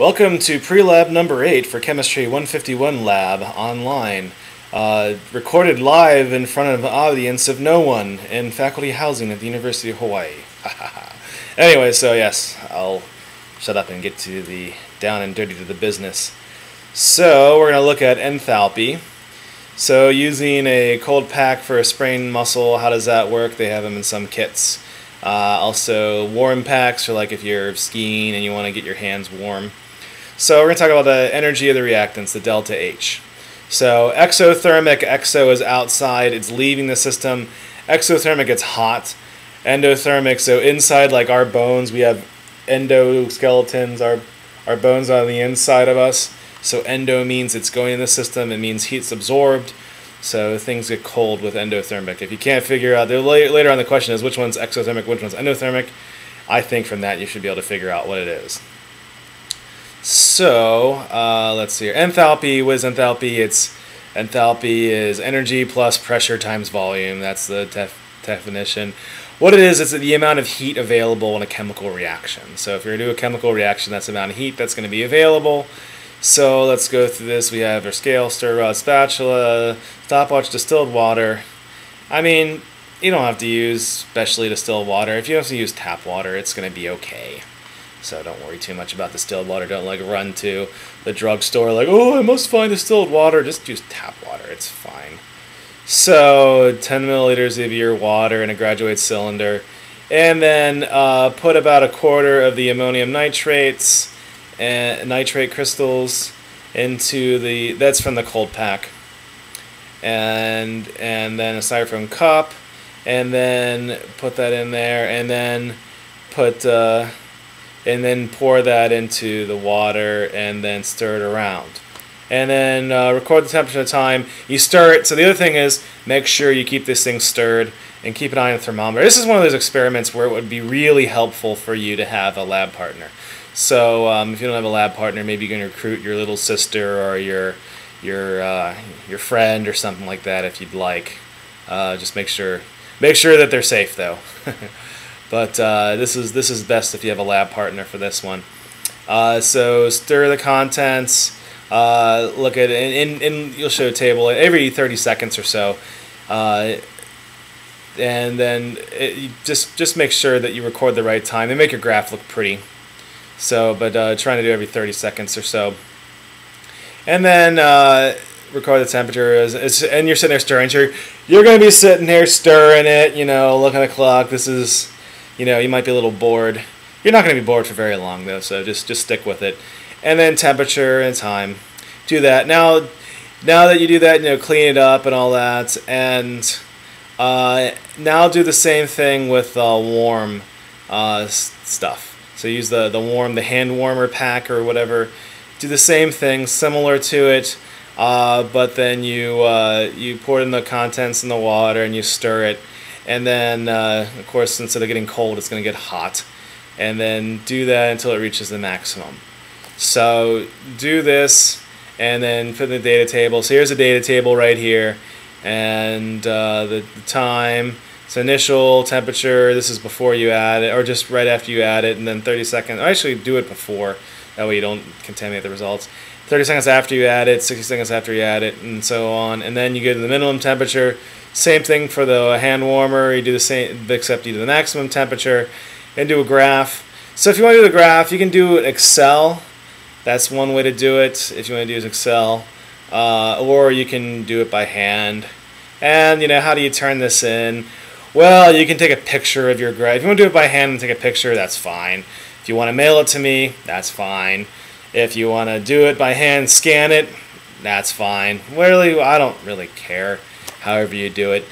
Welcome to pre-lab number 8 for Chemistry 151 Lab online. Recorded live in front of an audience of no one in faculty housing at the University of Hawaii. Anyway, so yes, I'll shut up and get to the down and dirty to the business. So we're going to look at enthalpy. So using a cold pack for a sprained muscle, how does that work? They have them in some kits. Also warm packs for like if you're skiing and you want to get your hands warm. So we're going to talk about the energy of the reactants, the delta H. So exothermic, exo is outside, it's leaving the system. Exothermic, it's hot. Endothermic, so inside, like our bones, we have endoskeletons, our bones on the inside of us. So endo means it's going in the system, it means heat's absorbed. So things get cold with endothermic. If you can't figure out, later on the question is which one's exothermic, which one's endothermic. I think from that you should be able to figure out what it is. So let's see here. Enthalpy, what is enthalpy? Enthalpy is energy plus pressure times volume. That's the definition. What it is, it's the amount of heat available in a chemical reaction. So if you're going to do a chemical reaction, that's the amount of heat that's going to be available. So let's go through this. We have our scale, stir rod, spatula, stopwatch, distilled water. I mean, you don't have to use specially distilled water. If you have to use tap water, it's going to be okay. So don't worry too much about distilled water. Don't like run to the drugstore like, oh, I must find distilled water. Just use tap water. It's fine. So 10 milliliters of your water in a graduate cylinder. And then put about a quarter of the ammonium nitrates and nitrate crystals into the, that's from the cold pack. And then a styrofoam cup. And then put that in there. And then put... and then pour that into the water and then stir it around. And then record the temperature and the time. You stir it. So the other thing is make sure you keep this thing stirred and keep an eye on the thermometer. This is one of those experiments where it would be really helpful for you to have a lab partner. So if you don't have a lab partner, maybe you can recruit your little sister or your friend or something like that if you'd like. Just make sure that they're safe though. But this is best if you have a lab partner for this one. So stir the contents. Look at it, and you'll show a table every 30 seconds or so. And then just make sure that you record the right time. They make your graph look pretty. So, but trying to do every 30 seconds or so. And then record the temperature, and you're sitting there stirring. So you're going to be sitting there stirring it. You know, looking at the clock. This is. You know, you might be a little bored. You're not going to be bored for very long, though, so just stick with it. And then temperature and time. Do that. Now that you do that, you know, clean it up and all that. And now do the same thing with warm stuff. So use the hand warmer pack or whatever. Do the same thing, similar to it, but then you pour in the contents in the water and you stir it. And then, of course, instead of getting cold, it's going to get hot. And then do that until it reaches the maximum. So do this, and then put in the data table. So here's a data table right here. And the time, so initial temperature, this is before you add it, or just right after you add it, and then 30 seconds. Actually, do it before. That way you don't contaminate the results. 30 seconds after you add it, 60 seconds after you add it, and so on. And then you go to the minimum temperature. Same thing for the hand warmer. You do the same, except you do the maximum temperature, and do a graph. So if you want to do the graph, you can do Excel. That's one way to do it. If you want to use Excel, or you can do it by hand. And you know, how do you turn this in? Well, you can take a picture of your graph. If you want to do it by hand and take a picture, that's fine. If you want to mail it to me, that's fine. If you want to do it by hand, scan it, that's fine. Really, I don't really care. However you do it,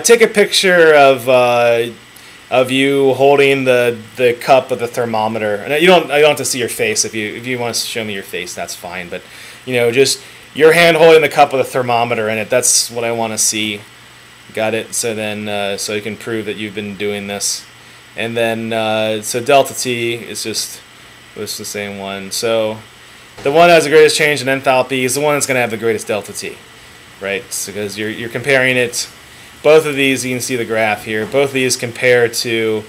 take a picture of you holding the cup of the thermometer. And I don't have to see your face. If you want to show me your face, that's fine. But you know, just your hand holding the cup with a thermometer in it. That's what I want to see. Got it. So then, so you can prove that you've been doing this. And then, so delta T is just the same one. So the one that has the greatest change in enthalpy is the one that's going to have the greatest delta T. Right, because you're comparing it. Both of these, you can see the graph here. Both of these compare to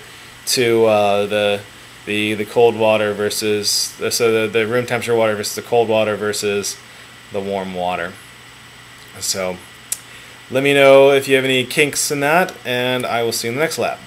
the the cold water versus so the room temperature water versus the cold water versus the warm water. So let me know if you have any kinks in that, and I will see you in the next lab.